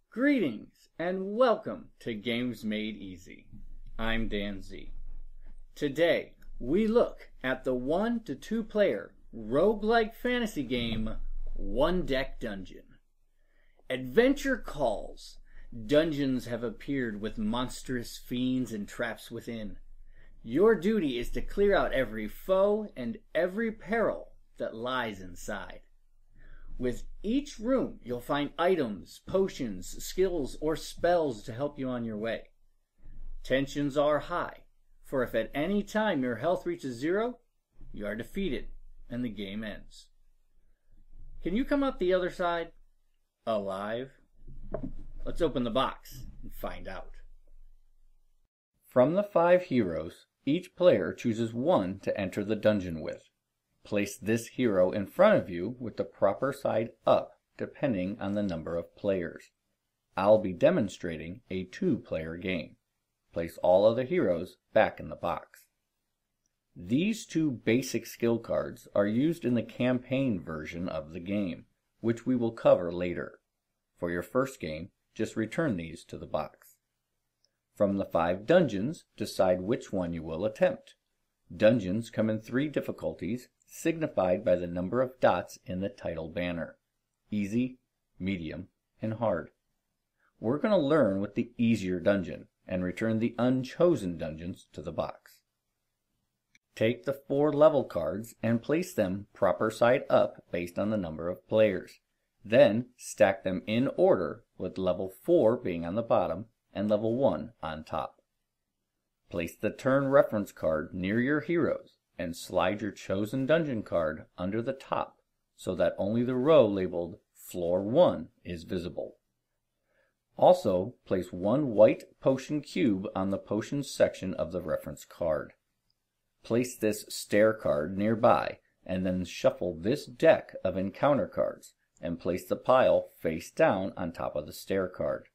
Greetings and welcome to GamezMadeEZ. I'm Dan Z. Today we look at the 1 to 2 player roguelike fantasy game One Deck Dungeon. Adventure calls. Dungeons have appeared with monstrous fiends and traps within. Your duty is to clear out every foe and every peril that lies inside. With each room, you'll find items, potions, skills, or spells to help you on your way. Tensions are high, for if at any time your health reaches 0, you are defeated and the game ends. Can you come out the other side alive? Let's open the box and find out. From the 5 heroes, each player chooses one to enter the dungeon with. Place this hero in front of you with the proper side up, depending on the number of players. I'll be demonstrating a 2-player game. Place all other heroes back in the box. These 2 basic skill cards are used in the campaign version of the game, which we will cover later. For your first game, just return these to the box. From the 5 dungeons, decide which one you will attempt. Dungeons come in 3 difficulties, signified by the number of dots in the title banner: easy, medium, and hard. We're going to learn with the easier dungeon and return the unchosen dungeons to the box. Take the 4 level cards and place them proper side up based on the number of players. Then stack them in order, with level 4 being on the bottom and level 1 on top. Place the turn reference card near your heroes and slide your chosen dungeon card under the top so that only the row labeled Floor 1 is visible. Also, place 1 white potion cube on the potions section of the reference card. Place this stair card nearby and then shuffle this deck of encounter cards and place the pile face down on top of the stair card.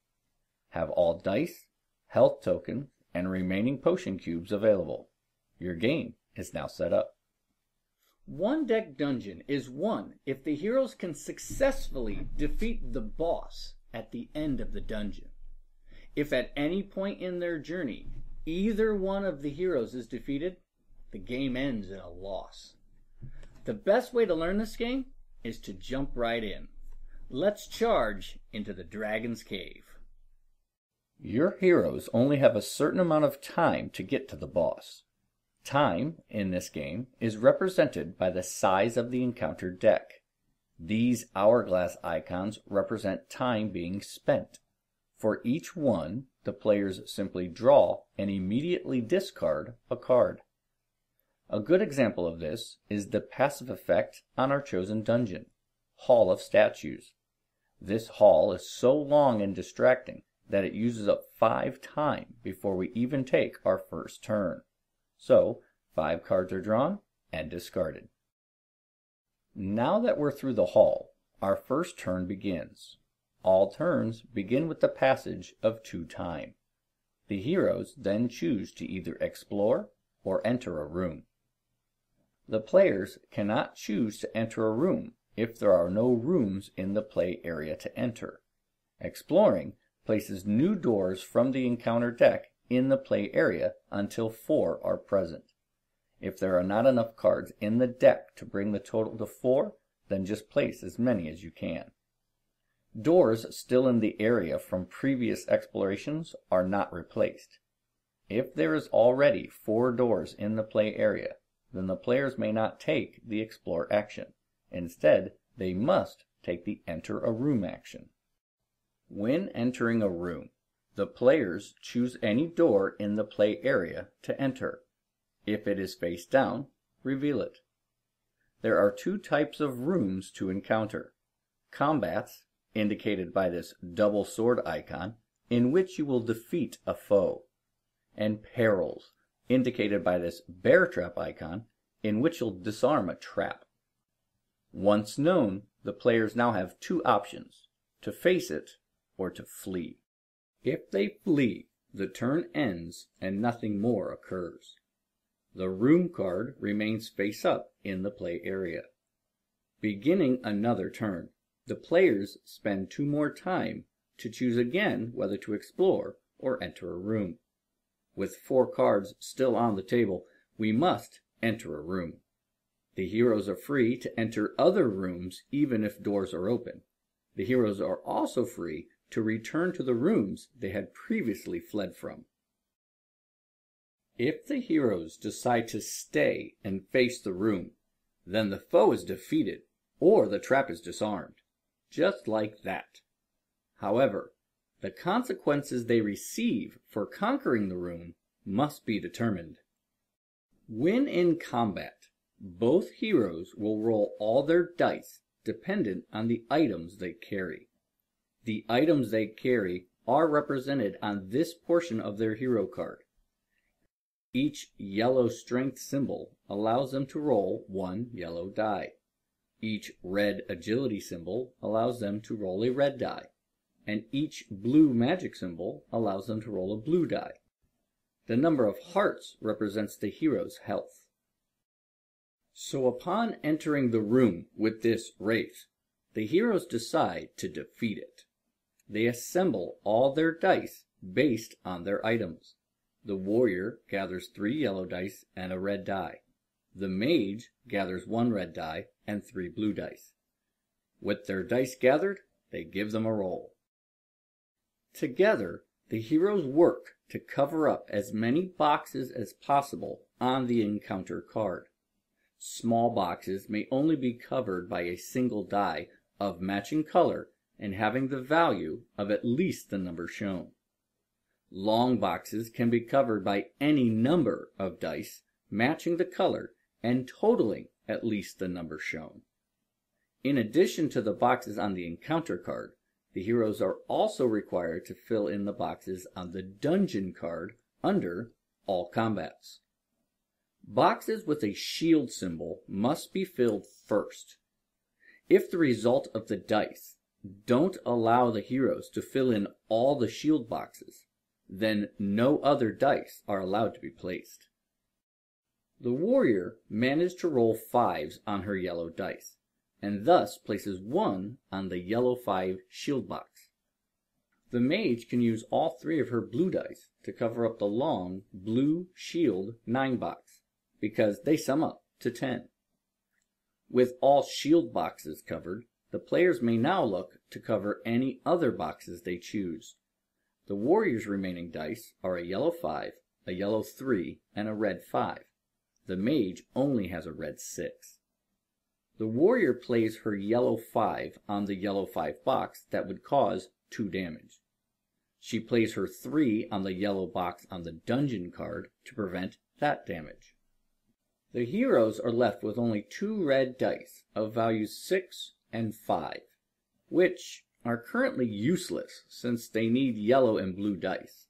Have all dice, health tokens, and remaining potion cubes available. Your game is now set up. One Deck Dungeon is won if the heroes can successfully defeat the boss at the end of the dungeon. If at any point in their journey either one of the heroes is defeated, the game ends in a loss. The best way to learn this game is to jump right in. Let's charge into the Dragon's Cave. Your heroes only have a certain amount of time to get to the boss. Time, in this game, is represented by the size of the encountered deck. These hourglass icons represent time being spent. For each one, the players simply draw and immediately discard a card. A good example of this is the passive effect on our chosen dungeon, Hall of Statues. This hall is so long and distracting that it uses up 5 time before we even take our first turn. So, 5 cards are drawn and discarded. Now that we're through the hall, our first turn begins. All turns begin with the passage of 2 time. The heroes then choose to either explore or enter a room. The players cannot choose to enter a room if there are no rooms in the play area to enter. Exploring places new doors from the encounter deck in the play area until 4 are present. If there are not enough cards in the deck to bring the total to 4, then just place as many as you can. Doors still in the area from previous explorations are not replaced. If there is already 4 doors in the play area, then the players may not take the explore action. Instead, they must take the enter a room action. When entering a room, the players choose any door in the play area to enter. If it is face down, reveal it. There are 2 types of rooms to encounter. Combats, indicated by this double sword icon, in which you will defeat a foe. And perils, indicated by this bear trap icon, in which you'll disarm a trap. Once known, the players now have 2 options: to face it or to flee. If they flee, The turn ends and nothing more occurs. The room card remains face up in the play area. Beginning another turn, the players spend 2 more time to choose again whether to explore or enter a room. With 4 cards still on the table, we must enter a room. The heroes are free to enter other rooms even if doors are open. The heroes are also free to return to the rooms they had previously fled from. If the heroes decide to stay and face the room, then the foe is defeated or the trap is disarmed, just like that. However, the consequences they receive for conquering the room must be determined. When in combat, both heroes will roll all their dice dependent on the items they carry. The items they carry are represented on this portion of their hero card. Each yellow strength symbol allows them to roll 1 yellow die. Each red agility symbol allows them to roll a red die, and each blue magic symbol allows them to roll a blue die. The number of hearts represents the hero's health. So upon entering the room with this wraith, the heroes decide to defeat it. They assemble all their dice based on their items. The warrior gathers 3 yellow dice and a red die. The mage gathers 1 red die and 3 blue dice. With their dice gathered, they give them a roll. Together, the heroes work to cover up as many boxes as possible on the encounter card. Small boxes may only be covered by a single die of matching color and having the value of at least the number shown. Long boxes can be covered by any number of dice matching the color and totaling at least the number shown. In addition to the boxes on the encounter card, the heroes are also required to fill in the boxes on the dungeon card under all combats. Boxes with a shield symbol must be filled first. If the result of the dice don't allow the heroes to fill in all the shield boxes, then no other dice are allowed to be placed. The warrior managed to roll 5s on her yellow dice, and thus places 1 on the yellow 5 shield box. The mage can use all 3 of her blue dice to cover up the long blue shield 9 box, because they sum up to 10. With all shield boxes covered, the players may now look to cover any other boxes they choose. The warrior's remaining dice are a yellow 5, a yellow 3, and a red 5. The mage only has a red 6. The warrior plays her yellow 5 on the yellow 5 box that would cause 2 damage. She plays her 3 on the yellow box on the dungeon card to prevent that damage. The heroes are left with only 2 red dice of values 6 and 5, which are currently useless since they need yellow and blue dice.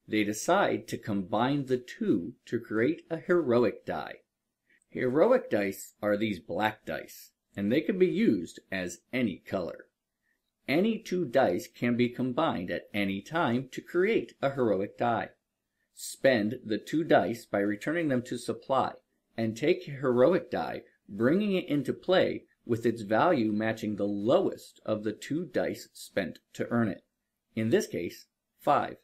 They decide to combine the 2 to create a heroic die. Heroic dice are these black dice, and they can be used as any color. Any 2 dice can be combined at any time to create a heroic die. Spend the 2 dice by returning them to supply, and take a heroic die, bringing it into play with its value matching the lowest of the 2 dice spent to earn it. In this case, 5.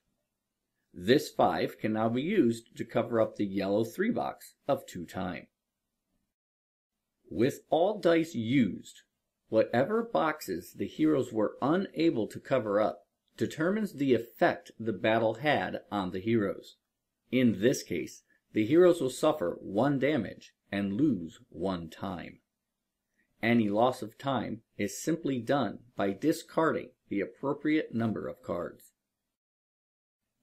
This 5 can now be used to cover up the yellow 3 box of 2 times. With all dice used, whatever boxes the heroes were unable to cover up determines the effect the battle had on the heroes. In this case, the heroes will suffer 1 damage and lose 1 time. Any loss of time is simply done by discarding the appropriate number of cards.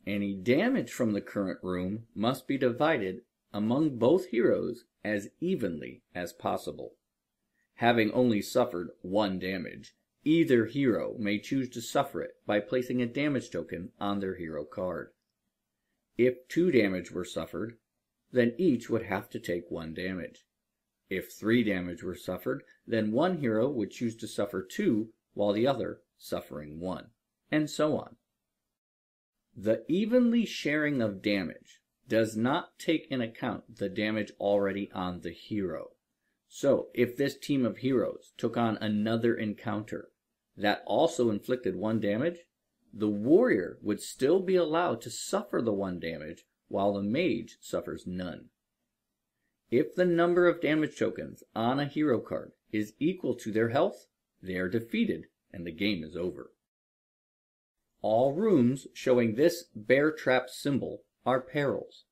Any damage from the current room must be divided among both heroes as evenly as possible. Having only suffered 1 damage, either hero may choose to suffer it by placing a damage token on their hero card. If 2 damage were suffered, then each would have to take 1 damage. If 3 damage were suffered, then one hero would choose to suffer 2 while the other suffering 1, and so on. The evenly sharing of damage does not take into account the damage already on the hero. So if this team of heroes took on another encounter that also inflicted 1 damage, the warrior would still be allowed to suffer the 1 damage while the mage suffers none. If the number of damage tokens on a hero card is equal to their health, they are defeated and the game is over. All rooms showing this bear trap symbol are perils,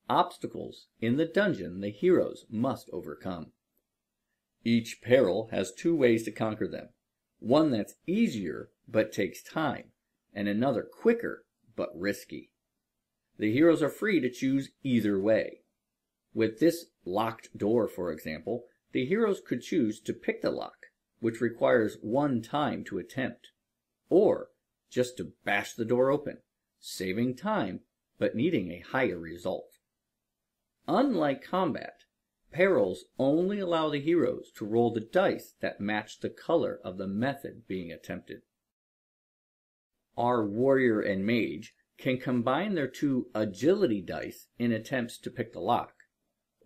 obstacles in the dungeon the heroes must overcome. Each peril has 2 ways to conquer them, one that's easier but takes time, and another quicker but risky. The heroes are free to choose either way. With this locked door, for example, the heroes could choose to pick the lock, which requires 1 time to attempt, or just to bash the door open, saving time but needing a higher result. Unlike combat, perils only allow the heroes to roll the dice that match the color of the method being attempted. Our warrior and mage can combine their 2 agility dice in attempts to pick the lock,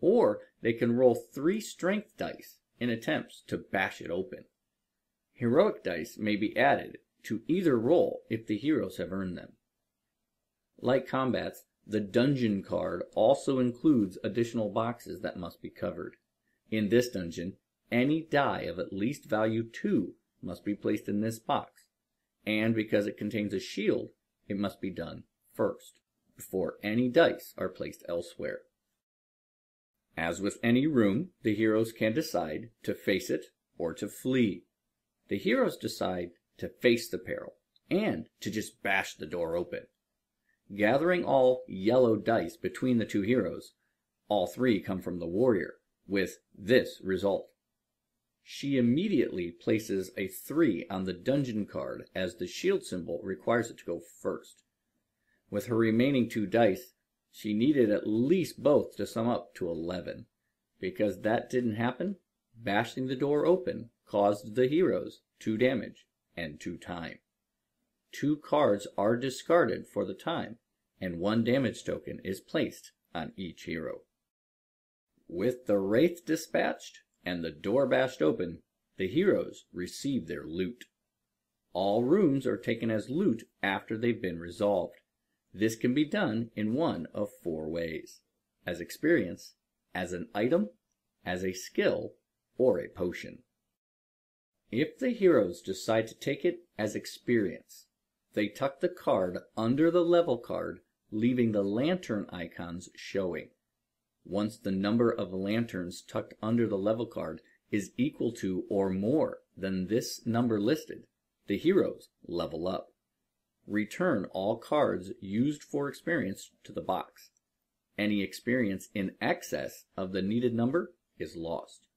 or they can roll 3 strength dice in attempts to bash it open. Heroic dice may be added to either roll if the heroes have earned them. Like combats, the dungeon card also includes additional boxes that must be covered. In this dungeon, any die of at least value 2 must be placed in this box, and because it contains a shield, it must be done first, before any dice are placed elsewhere. As with any room, the heroes can decide to face it or to flee. The heroes decide to face the peril, and to just bash the door open. Gathering all yellow dice between the 2 heroes, all 3 come from the warrior, with this result. She immediately places a 3 on the dungeon card as the shield symbol requires it to go first. With her remaining 2 dice, she needed at least both to sum up to 11. Because that didn't happen, bashing the door open caused the heroes 2 damage and 2 time. 2 cards are discarded for the time, and 1 damage token is placed on each hero. With the wraith dispatched and the door bashed open, the heroes receive their loot. All rooms are taken as loot after they've been resolved. This can be done in one of 4 ways: as experience, as an item, as a skill, or a potion. If the heroes decide to take it as experience, they tuck the card under the level card, leaving the lantern icons showing. Once the number of lanterns tucked under the level card is equal to or more than this number listed, the heroes level up. Return all cards used for experience to the box. Any experience in excess of the needed number is lost.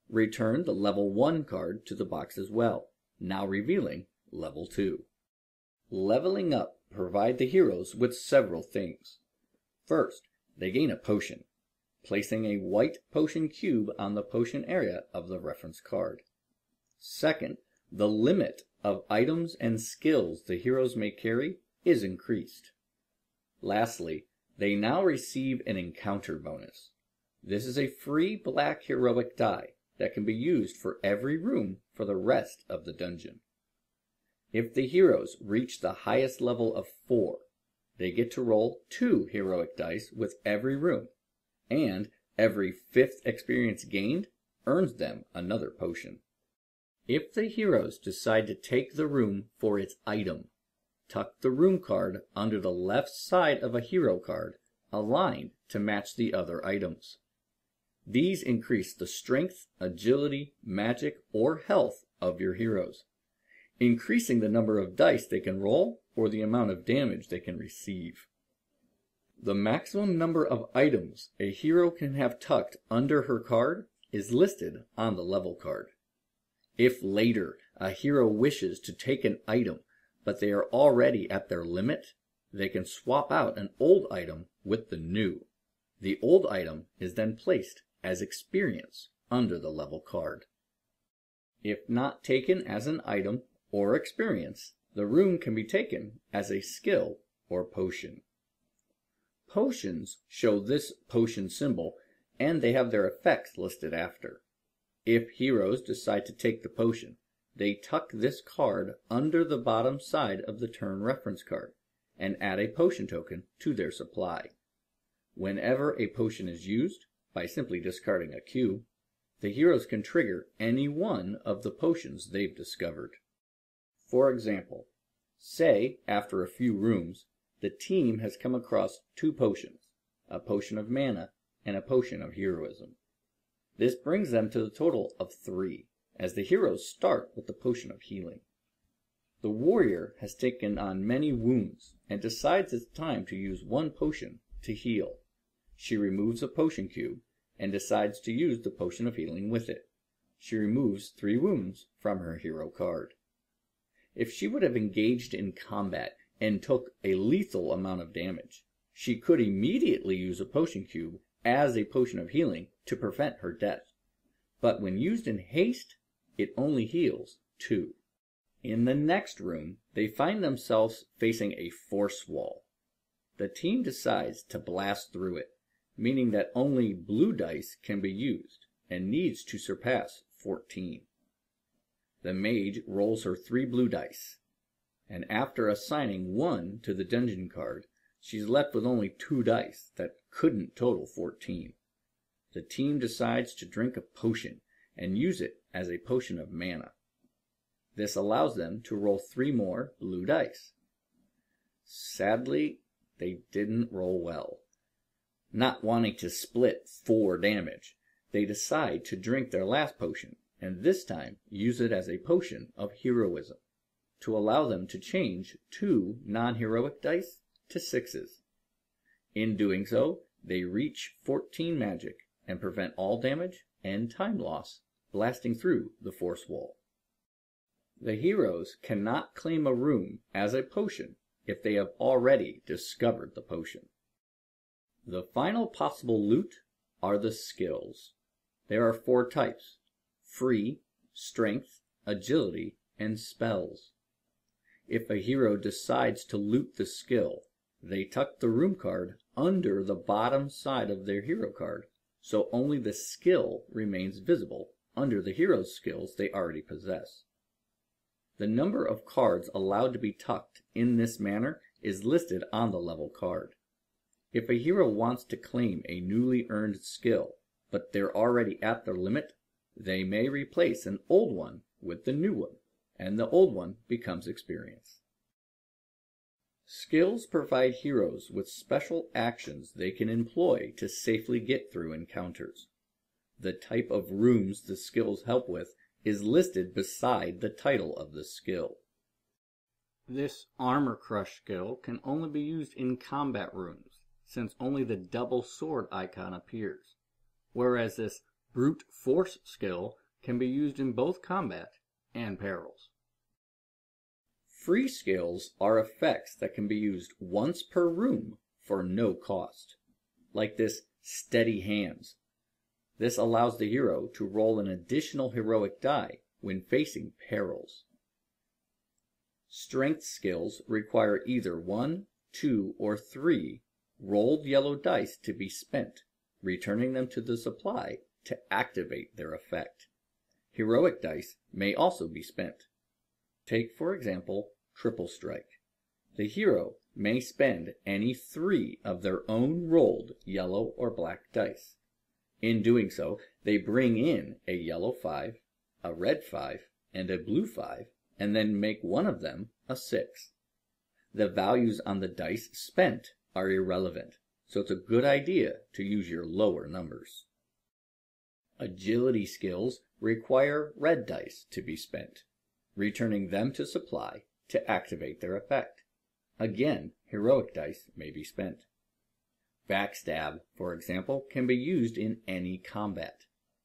Return the level 1 card to the box as well, now revealing level 2. Leveling up provide the heroes with several things. First, they gain a potion, placing a white potion cube on the potion area of the reference card. Second, the limit of items and skills the heroes may carry is increased. Lastly, they now receive an encounter bonus. This is a free black heroic die that can be used for every room for the rest of the dungeon. If the heroes reach the highest level of 4, they get to roll 2 heroic dice with every room, and every 5th experience gained earns them another potion. If the heroes decide to take the room for its item, tuck the room card under the left side of a hero card, aligned to match the other items. These increase the strength, agility, magic, or health of your heroes, increasing the number of dice they can roll or the amount of damage they can receive. The maximum number of items a hero can have tucked under her card is listed on the level card. If later a hero wishes to take an item, but they are already at their limit, they can swap out an old item with the new. The old item is then placed as experience under the level card. If not taken as an item or experience, the room can be taken as a skill or potion. Potions show this potion symbol, and they have their effects listed after. If heroes decide to take the potion, they tuck this card under the bottom side of the turn reference card and add a potion token to their supply. Whenever a potion is used, by simply discarding a cube, the heroes can trigger any one of the potions they've discovered. For example, say after a few rooms, the team has come across 2 potions, a potion of mana and a potion of heroism. This brings them to the total of 3, as the heroes start with the potion of healing. The warrior has taken on many wounds and decides it's time to use 1 potion to heal. She removes a potion cube and decides to use the potion of healing with it. She removes 3 wounds from her hero card. If she would have engaged in combat and took a lethal amount of damage, she could immediately use a potion cube as a potion of healing to prevent her death. But when used in haste, it only heals 2. In the next room, they find themselves facing a force wall. The team decides to blast through it, meaning that only blue dice can be used and needs to surpass 14. The mage rolls her 3 blue dice, and after assigning 1 to the dungeon card, she's left with only 2 dice that couldn't total 14. The team decides to drink a potion and use it as a potion of mana. This allows them to roll 3 more blue dice. Sadly, they didn't roll well. Not wanting to split 4 damage, they decide to drink their last potion, and this time use it as a potion of heroism, to allow them to change 2 non-heroic dice to 6s. In doing so, they reach 14 magic and prevent all damage and time loss blasting through the force wall. The heroes cannot claim a room as a potion if they have already discovered the potion. The final possible loot are the skills. There are 4 types: free, strength, agility, and spells. If a hero decides to loot the skill, they tuck the room card under the bottom side of their hero card, so only the skill remains visible under the hero's skills they already possess. The number of cards allowed to be tucked in this manner is listed on the level card. If a hero wants to claim a newly earned skill, but they're already at their limit, they may replace an old one with the new one, and the old one becomes experience. Skills provide heroes with special actions they can employ to safely get through encounters. The type of rooms the skills help with is listed beside the title of the skill. This Armor Crush skill can only be used in combat rooms, since only the double sword icon appears, whereas this Brute Force skill can be used in both combat and perils. Free skills are effects that can be used once per room for no cost, like this Steady Hands. This allows the hero to roll an additional heroic die when facing perils. Strength skills require either 1, 2, or 3 rolled yellow dice to be spent, returning them to the supply to activate their effect. Heroic dice may also be spent. Take, for example, Triple Strike. The hero may spend any 3 of their own rolled yellow or black dice. In doing so, they bring in a yellow 5, a red 5, and a blue 5, and then make one of them a 6. The values on the dice spent are irrelevant, so it's a good idea to use your lower numbers. Agility skills require red dice to be spent, returning them to supply to activate their effect. Again, heroic dice may be spent. Backstab, for example, can be used in any combat.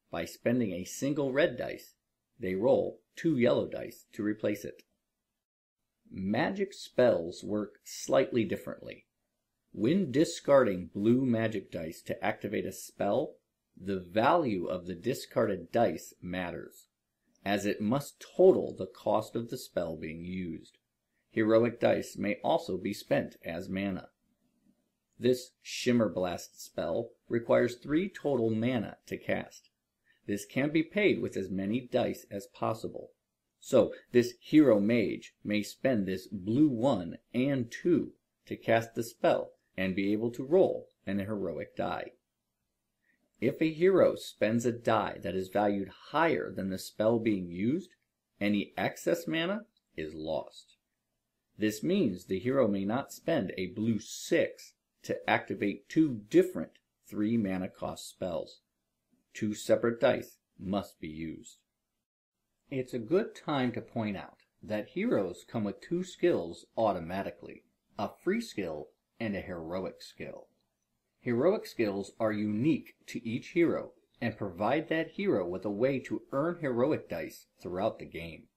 By spending a single red dice, they roll 2 yellow dice to replace it. Magic spells work slightly differently. When discarding blue magic dice to activate a spell, the value of the discarded dice matters, as it must total the cost of the spell being used. Heroic dice may also be spent as mana. This Shimmer Blast spell requires 3 total mana to cast. This can be paid with as many dice as possible. So this hero mage may spend this blue 1 and 2 to cast the spell and be able to roll an heroic die. If a hero spends a die that is valued higher than the spell being used, any excess mana is lost. This means the hero may not spend a blue 6 to activate 2 different 3 mana cost spells. 2 separate dice must be used. It's a good time to point out that heroes come with 2 skills automatically, a free skill and a heroic skill. Heroic skills are unique to each hero and provide that hero with a way to earn heroic dice throughout the game.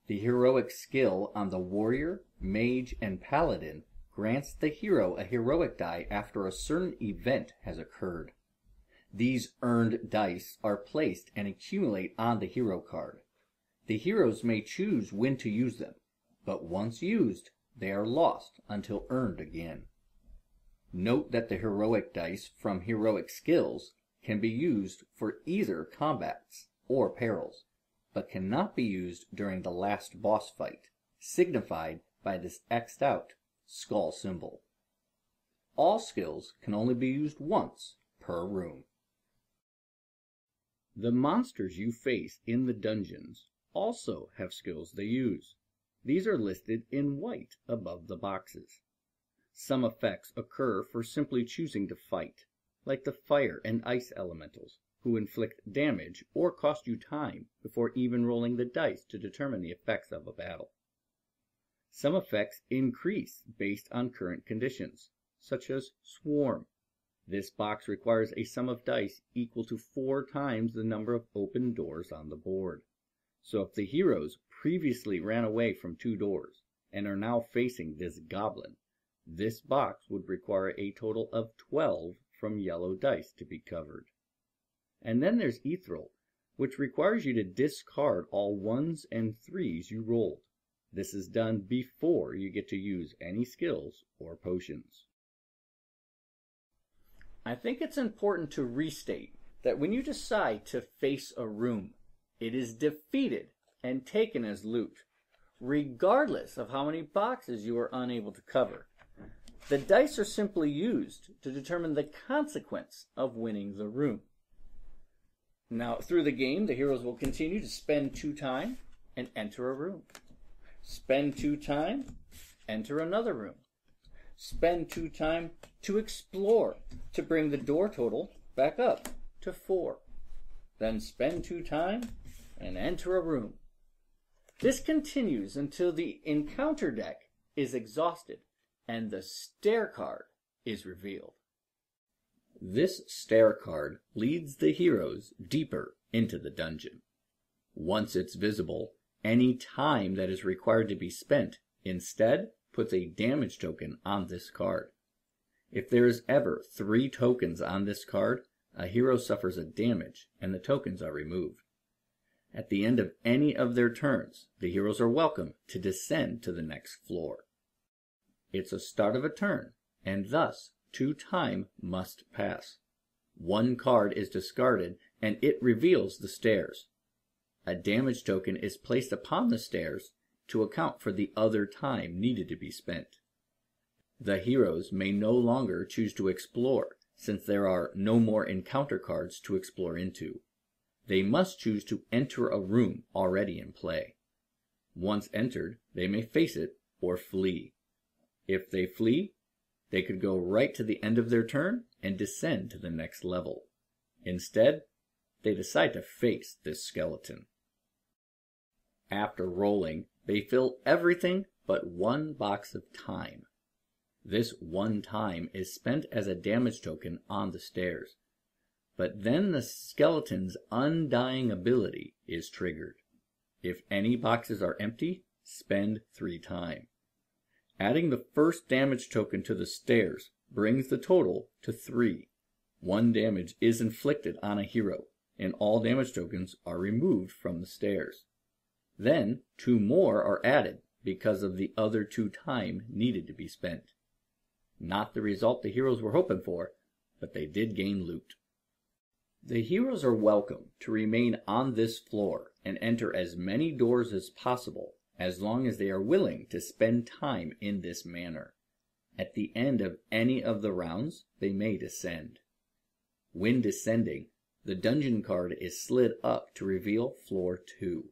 The heroic skill on the warrior, mage, and paladin grants the hero a heroic die after a certain event has occurred. These earned dice are placed and accumulate on the hero card. The heroes may choose when to use them, but once used, they are lost until earned again. Note that the heroic dice from heroic skills can be used for either combats or perils, but cannot be used during the last boss fight, signified by this X'd out skull symbol. All skills can only be used once per room. The monsters you face in the dungeons also have skills they use. These are listed in white above the boxes. Some effects occur for simply choosing to fight, like the fire and ice elementals, who inflict damage or cost you time before even rolling the dice to determine the effects of a battle. Some effects increase based on current conditions, such as Swarm. This box requires a sum of dice equal to 4 times the number of open doors on the board. So if the heroes previously ran away from 2 doors and are now facing this goblin, this box would require a total of 12 from yellow dice to be covered. And then there's Ethereal, which requires you to discard all 1s and 3s you rolled. This is done before you get to use any skills or potions. I think it's important to restate that when you decide to face a room, it is defeated and taken as loot, regardless of how many boxes you are unable to cover. The dice are simply used to determine the consequence of winning the room. Now, through the game, the heroes will continue to spend 2 time and enter a room. Spend 2 time, enter another room. Spend 2 time to explore, to bring the door total back up to 4. Then spend 2 time and enter a room. This continues until the encounter deck is exhausted and the stair card is revealed. This stair card leads the heroes deeper into the dungeon. Once it's visible, any time that is required to be spent instead puts a damage token on this card. If there is ever 3 tokens on this card, a hero suffers a damage and the tokens are removed. At the end of any of their turns, the heroes are welcome to descend to the next floor. It's a start of a turn, and thus 2 time must pass. 1 card is discarded and it reveals the stairs. A damage token is placed upon the stairs to account for the other time needed to be spent. The heroes may no longer choose to explore, since there are no more encounter cards to explore into. They must choose to enter a room already in play. Once entered, they may face it or flee. If they flee, they could go right to the end of their turn and descend to the next level. Instead, they decide to face this skeleton. After rolling, they fill everything but 1 box of time. This 1 time is spent as a damage token on the stairs, but then the skeleton's undying ability is triggered. If any boxes are empty, spend 3 time. Adding the first damage token to the stairs brings the total to 3. 1 damage is inflicted on a hero, and all damage tokens are removed from the stairs. Then 2 more are added because of the other 2 time needed to be spent. Not the result the heroes were hoping for, but they did gain loot. The heroes are welcome to remain on this floor and enter as many doors as possible, as long as they are willing to spend time in this manner. At the end of any of the rounds, they may descend. When descending, the dungeon card is slid up to reveal floor 2.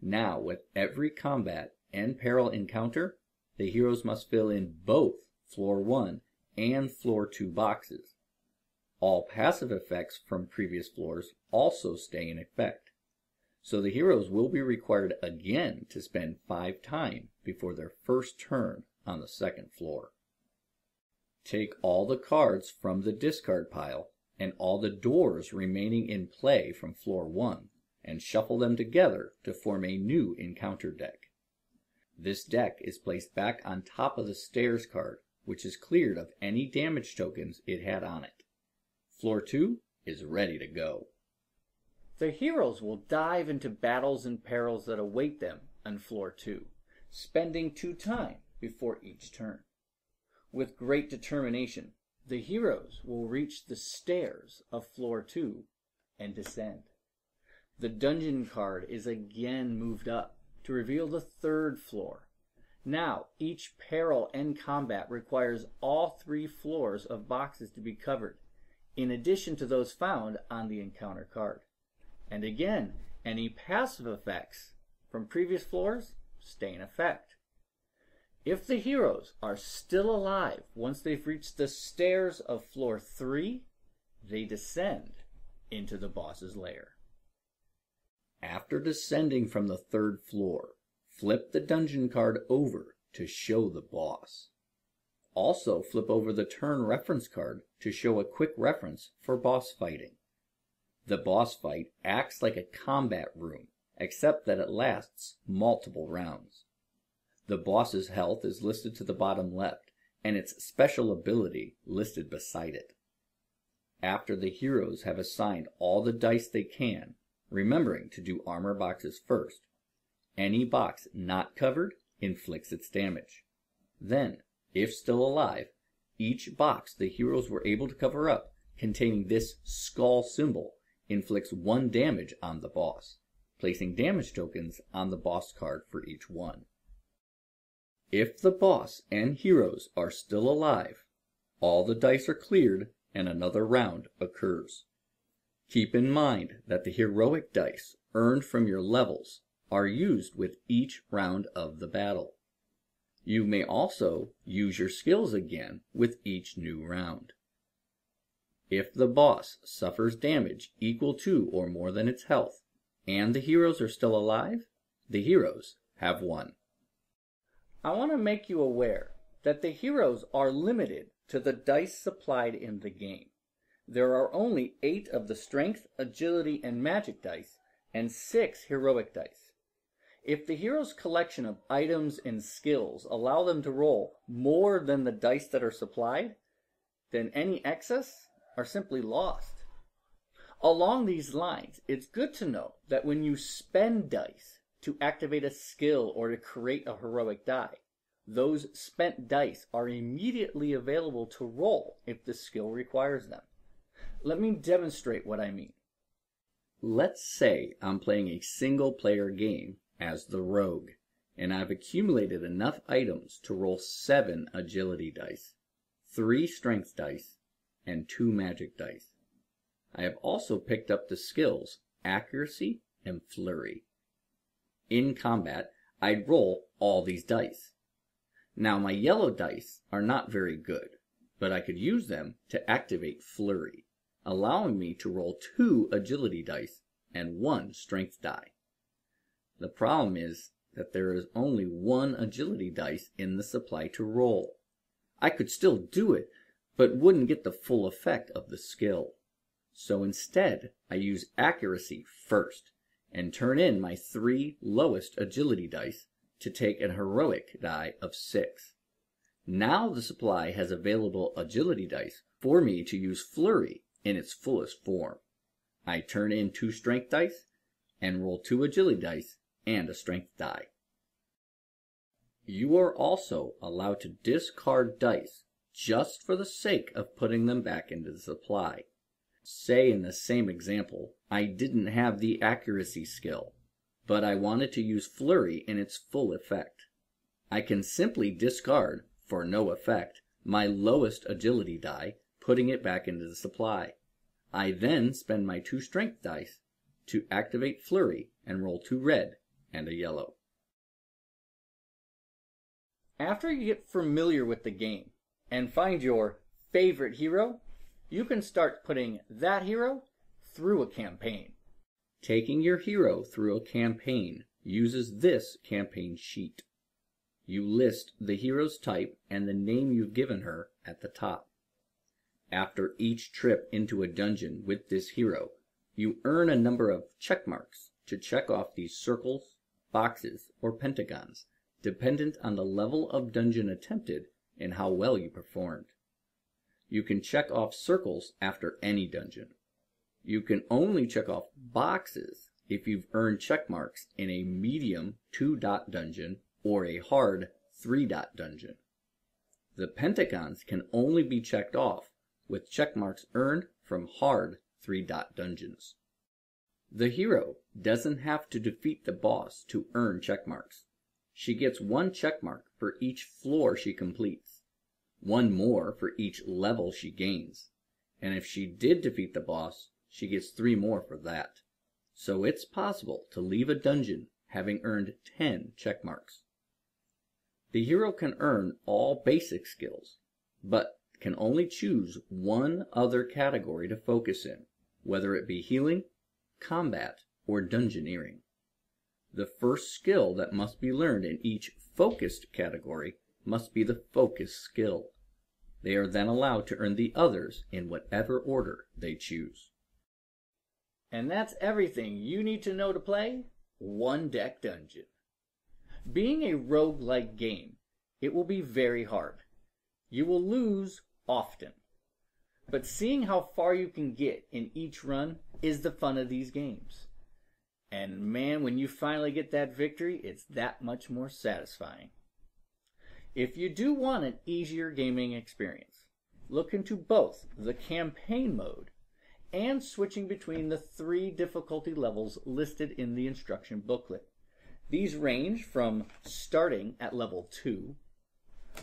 Now, with every combat and peril encounter, the heroes must fill in both floor 1 and floor 2 boxes. All passive effects from previous floors also stay in effect, so the heroes will be required again to spend 5 time before their first turn on the 2nd floor. Take all the cards from the discard pile and all the doors remaining in play from floor 1 and shuffle them together to form a new encounter deck. This deck is placed back on top of the stairs card, which is cleared of any damage tokens it had on it. Floor 2 is ready to go. The heroes will dive into battles and perils that await them on floor 2, spending 2 time before each turn. With great determination, the heroes will reach the stairs of floor 2 and descend. The dungeon card is again moved up to reveal the 3rd floor. Now, each peril and combat requires all 3 floors of boxes to be covered, in addition to those found on the encounter card. And again, any passive effects from previous floors stay in effect. If the heroes are still alive once they've reached the stairs of floor 3, they descend into the boss's lair. After descending from the 3rd floor, flip the dungeon card over to show the boss. Also flip over the turn reference card to show a quick reference for boss fighting. The boss fight acts like a combat room, except that it lasts multiple rounds. The boss's health is listed to the bottom left, and its special ability listed beside it. After the heroes have assigned all the dice they can, remembering to do armor boxes first, any box not covered inflicts its damage. Then, if still alive, each box the heroes were able to cover up containing this skull symbol inflicts 1 damage on the boss, placing damage tokens on the boss card for each one. If the boss and heroes are still alive, all the dice are cleared and another round occurs. Keep in mind that the heroic dice earned from your levels are used with each round of the battle. You may also use your skills again with each new round. If the boss suffers damage equal to or more than its health, and the heroes are still alive, the heroes have won. I want to make you aware that the heroes are limited to the dice supplied in the game. There are only 8 of the strength, agility, and magic dice, and 6 heroic dice. If the hero's collection of items and skills allow them to roll more than the dice that are supplied, then any excess are simply lost. Along these lines, it's good to know that when you spend dice to activate a skill or to create a heroic die, those spent dice are immediately available to roll if the skill requires them. Let me demonstrate what I mean. Let's say I'm playing a single-player game as the rogue, and I've accumulated enough items to roll 7 agility dice, 3 strength dice, and 2 magic dice. I have also picked up the skills accuracy and flurry. In combat, I'd roll all these dice. Now my yellow dice are not very good, but I could use them to activate flurry, allowing me to roll 2 agility dice and 1 strength die. The problem is that there is only 1 agility dice in the supply to roll. I could still do it, but wouldn't get the full effect of the skill. So instead, I use accuracy first, and turn in my 3 lowest agility dice to take an heroic die of 6. Now the supply has available agility dice for me to use flurry in its fullest form. I turn in 2 strength dice, and roll 2 agility dice and a strength die. You are also allowed to discard dice just for the sake of putting them back into the supply. Say in the same example, I didn't have the accuracy skill, but I wanted to use flurry in its full effect. I can simply discard, for no effect, my lowest agility die, putting it back into the supply. I then spend my 2 strength dice to activate flurry and roll 2 red and a yellow. After you get familiar with the game and find your favorite hero, you can start putting that hero through a campaign. Taking your hero through a campaign uses this campaign sheet. You list the hero's type and the name you've given her at the top. After each trip into a dungeon with this hero, you earn a number of check marks to check off these circles, boxes, or pentagons, dependent on the level of dungeon attempted and how well you performed. You can check off circles after any dungeon. You can only check off boxes if you've earned check marks in a medium 2-dot dungeon or a hard 3-dot dungeon. The pentagons can only be checked off with check marks earned from hard 3-dot dungeons. The hero doesn't have to defeat the boss to earn check marks. She gets 1 check mark for each floor she completes, 1 more for each level she gains, and if she did defeat the boss, she gets 3 more for that. So it's possible to leave a dungeon having earned 10 check marks. The hero can earn all basic skills, but can only choose 1 other category to focus in, whether it be healing, combat, or dungeoneering. The first skill that must be learned in each focused category must be the focus skill. They are then allowed to earn the others in whatever order they choose. And that's everything you need to know to play One Deck Dungeon. Being a roguelike game, it will be very hard. You will lose often. But seeing how far you can get in each run is the fun of these games. And man, when you finally get that victory, it's that much more satisfying. If you do want an easier gaming experience, look into both the campaign mode and switching between the 3 difficulty levels listed in the instruction booklet. These range from starting at level 2,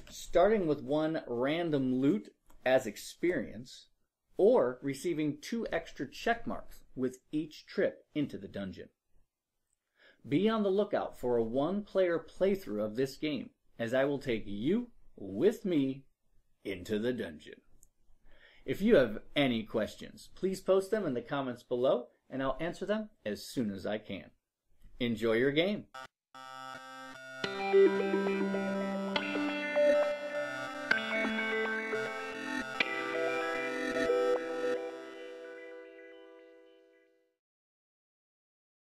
starting with 1 random loot as experience, or receiving 2 extra check marks with each trip into the dungeon. Be on the lookout for a 1-player playthrough of this game, as I will take you, with me, into the dungeon. If you have any questions, please post them in the comments below, and I'll answer them as soon as I can. Enjoy your game!